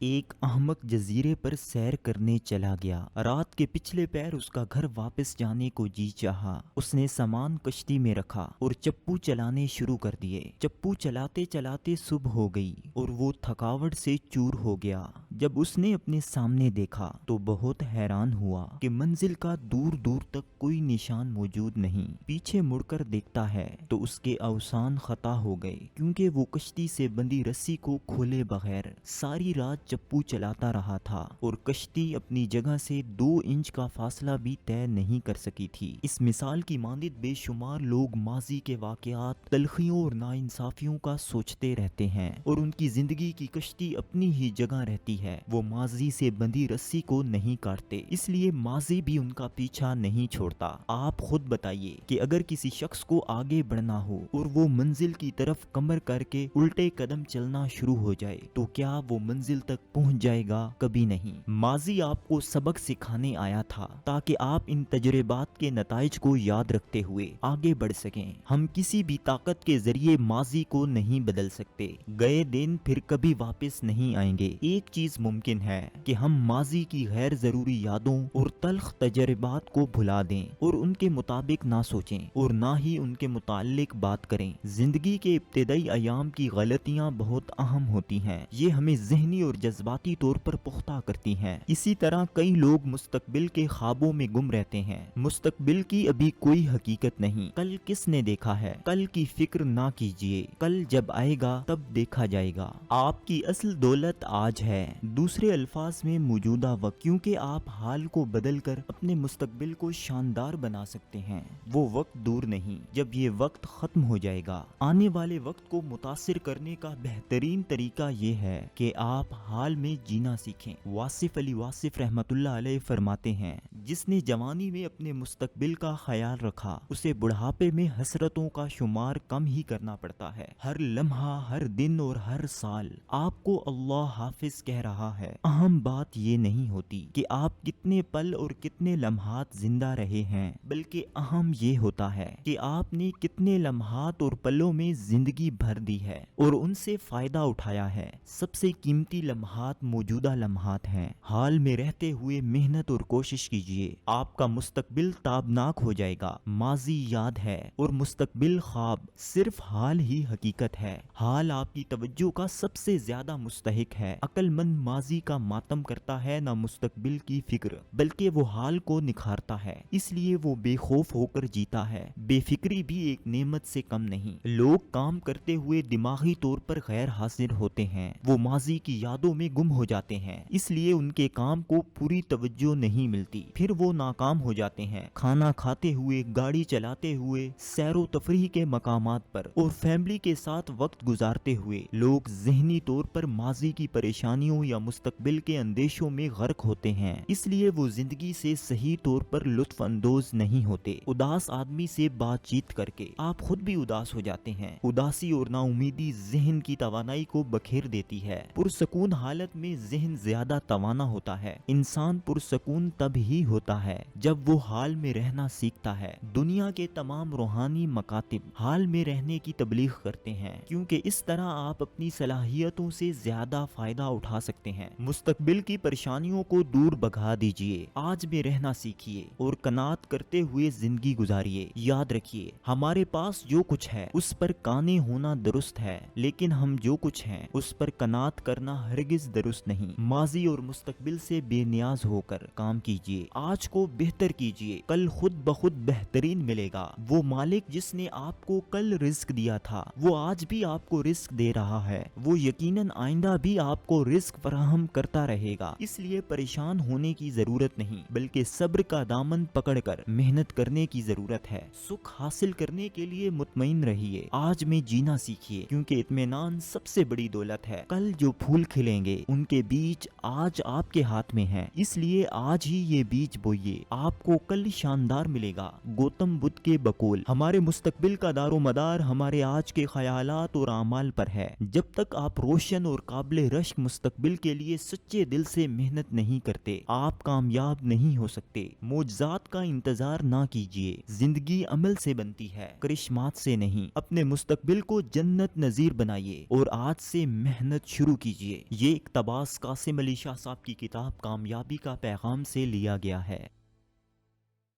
ایک احمق جزیرے پر سیر کرنے چلا گیا۔ رات کے پچھلے پیر اس کا گھر واپس جانے کو جی چاہا۔ اس نے سامان کشتی میں رکھا اور چپو چلانے شروع کر دیے۔ چپو چلاتے چلاتے صبح ہو گئی اور وہ تھکاوٹ سے چور ہو گیا۔ جب اس نے اپنے سامنے دیکھا تو بہت حیران ہوا کہ منزل کا دور دور تک کوئی نشان موجود نہیں۔ پیچھے مڑ کر دیکھتا ہے تو اس کے اوزان خطا ہو گئے، کیونکہ وہ کشتی سے بندھی رسی کو کھولے بغیر ساری رات چپو چلاتا رہا تھا اور کشتی اپنی جگہ سے 2 انچ کا فاصلہ بھی طے نہیں کر سکی تھی۔ اس مثال کی مانند بے شمار لوگ ماضی کے واقعات، تلخیوں اور ناانصافیوں کا سوچتے رہتے ہیں اور ان کی زندگی کی کشتی اپنی ہی جگہ رہتی ہے۔ وہ ماضی سے بندھی رسی کو نہیں کاٹتے، اس لیے ماضی بھی ان کا پیچھا نہیں چھوڑتا۔ آپ خود بتائیے کہ اگر کسی شخص کو آگے بڑھنا ہو اور وہ منزل کی طرف کمر کر کے الٹے قدم چلنا شروع ہو جائے تو کیا وہ منزل تک پہنچ جائے گا؟ کبھی نہیں۔ ماضی آپ کو سبق سکھانے آیا تھا تاکہ آپ ان تجربات کے نتائج کو یاد رکھتے ہوئے آگے بڑھ سکیں۔ ہم کسی بھی طاقت کے ذریعے ماضی کو نہیں بدل سکتے۔ گئے دن پھر کبھی واپس نہیں آئیں گے۔ ایک چیز ممکن ہے کہ ہم ماضی کی غیر ضروری یادوں اور تلخ تجربات کو بھلا دیں اور ان کے مطابق نہ سوچیں اور نہ ہی ان کے متعلق بات کریں۔ زندگی کے ابتدائی ایام کی غلطیاں بہت اہم ہوتی ہیں۔ یہ ہمیں ذہنی اور جذباتی طور پر پختہ کرتی ہیں۔ اسی طرح کئی لوگ مستقبل کے خوابوں میں گم رہتے ہیں۔ مستقبل کی ابھی کوئی حقیقت نہیں۔ کل کس نے دیکھا ہے؟ کل کی فکر نہ کیجیے، کل جب آئے گا تب دیکھا جائے گا۔ آپ کی اصل دولت آج ہے، دوسرے الفاظ میں موجودہ وقت، کیونکہ آپ حال کو بدل کر اپنے مستقبل کو شاندار بنا سکتے ہیں۔ وہ وقت دور نہیں جب یہ وقت ختم ہو جائے گا۔ آنے والے وقت کو متاثر کرنے کا بہترین طریقہ یہ ہے کہ آپ حال میں جینا سیکھیں۔ واصف علی واصف رحمت اللہ علیہ فرماتے ہیں، جس نے جوانی میں اپنے مستقبل کا خیال رکھا اسے بڑھاپے میں حسرتوں کا شمار کم ہی کرنا پڑتا ہے۔ ہر لمحہ، ہر دن اور ہر سال آپ کو اللہ حافظ کہہ رہا ہے۔ اہم بات یہ نہیں ہوتی کہ آپ کتنے پل اور کتنے لمحات زندہ رہے ہیں، بلکہ اہم یہ ہوتا ہے کہ آپ نے کتنے لمحات اور پلوں میں زندگی بھر دی ہے اور ان سے فائدہ اٹھایا ہے۔ سب سے قیمتی لمحات موجودہ لمحات ہیں۔ حال میں رہتے ہوئے محنت اور کوشش کیجیے، آپ کا مستقبل تابناک ہو جائے گا۔ ماضی یاد ہے اور مستقبل خواب، صرف حال ہی حقیقت ہے۔ حال آپ کی توجہ کا سب سے زیادہ مستحق ہے۔ عقل مند ماضی کا ماتم کرتا ہے، نہ مستقبل کی فکر، بلکہ وہ حال کو نکھارتا ہے، اس لیے وہ بے خوف ہو کر جیتا ہے۔ بے فکری بھی ایک نعمت سے کم نہیں۔ لوگ کام کرتے ہوئے دماغی طور پر غیر حاضر ہوتے ہیں، وہ ماضی کی یادوں میں گم ہو جاتے ہیں، اس لیے ان کے کام کو پوری توجہ نہیں ملتی، پھر وہ ناکام ہو جاتے ہیں۔ کھانا کھاتے ہوئے، گاڑی چلاتے ہوئے، سیر و تفریح کے مقامات پر اور فیملی کے ساتھ وقت گزارتے ہوئے لوگ ذہنی طور پر ماضی کی پریشانیوں یا مستقبل کے اندیشوں میں غرق ہوتے ہیں، اس لیے وہ زندگی سے صحیح طور پر لطف اندوز نہیں ہوتے۔ اداس آدمی سے بات چیت کر کے آپ خود بھی اداس ہو جاتے ہیں۔ اداسی اور نا امیدی ذہن کی توانائی کو بکھیر دیتی ہے۔ پرسکون حالت میں ذہن زیادہ توانا ہوتا ہے۔ انسان پرسکون تب ہی ہوتا ہے جب وہ حال میں رہنا سیکھتا ہے۔ دنیا کے تمام روحانی مکاتب حال میں رہنے کی تبلیغ کرتے ہیں، کیونکہ اس طرح آپ اپنی صلاحیتوں سے زیادہ فائدہ اٹھا سکتے ہیں۔ مستقبل کی پریشانیوں کو دور بھگا دیجیے، آج میں رہنا سیکھیے اور قناعت کرتے ہوئے زندگی گزاریے۔ یاد رکھیے، ہمارے پاس جو کچھ ہے اس پر قانع ہونا درست ہے، لیکن ہم جو کچھ ہیں اس پر قناعت کرنا ہرگز درست نہیں۔ ماضی اور مستقبل سے بے نیاز ہو کر کام کیجیے، آج کو بہتر کیجیے، کل خود بخود بہترین ملے گا۔ وہ مالک جس نے آپ کو کل رزق دیا تھا وہ آج بھی آپ کو رزق دے رہا ہے، وہ یقیناً آئندہ بھی آپ کو رزق فراہم کرتا رہے گا۔ اس لیے پریشان ہونے کی ضرورت نہیں، بلکہ صبر کا دامن پکڑ کر محنت کرنے کی ضرورت ہے۔ سکھ حاصل کرنے کے لیے مطمئن رہیے، آج میں جینا سیکھیے، کیونکہ اطمینان سب سے بڑی دولت ہے۔ کل جو پھول کھلیں گے ان کے بیج آج آپ کے ہاتھ میں ہیں، اس لیے آج ہی یہ بیج بوئیے، آپ کو کل شاندار ملے گا۔ گوتم بدھ کے بقول، ہمارے مستقبل کا دار و مدار ہمارے آج کے خیالات اور اعمال پر ہے۔ جب تک آپ روشن اور قابل رشک مستقبل مستقبل کے لیے سچے دل سے محنت نہیں کرتے آپ کامیاب نہیں ہو سکتے۔ معجزات کا انتظار نہ کیجیے، زندگی عمل سے بنتی ہے، کرشمات سے نہیں۔ اپنے مستقبل کو جنت نظیر بنائیے اور آج سے محنت شروع کیجیے۔ یہ اقتباس قاسم علی شاہ صاحب کی کتاب کامیابی کا پیغام سے لیا گیا ہے۔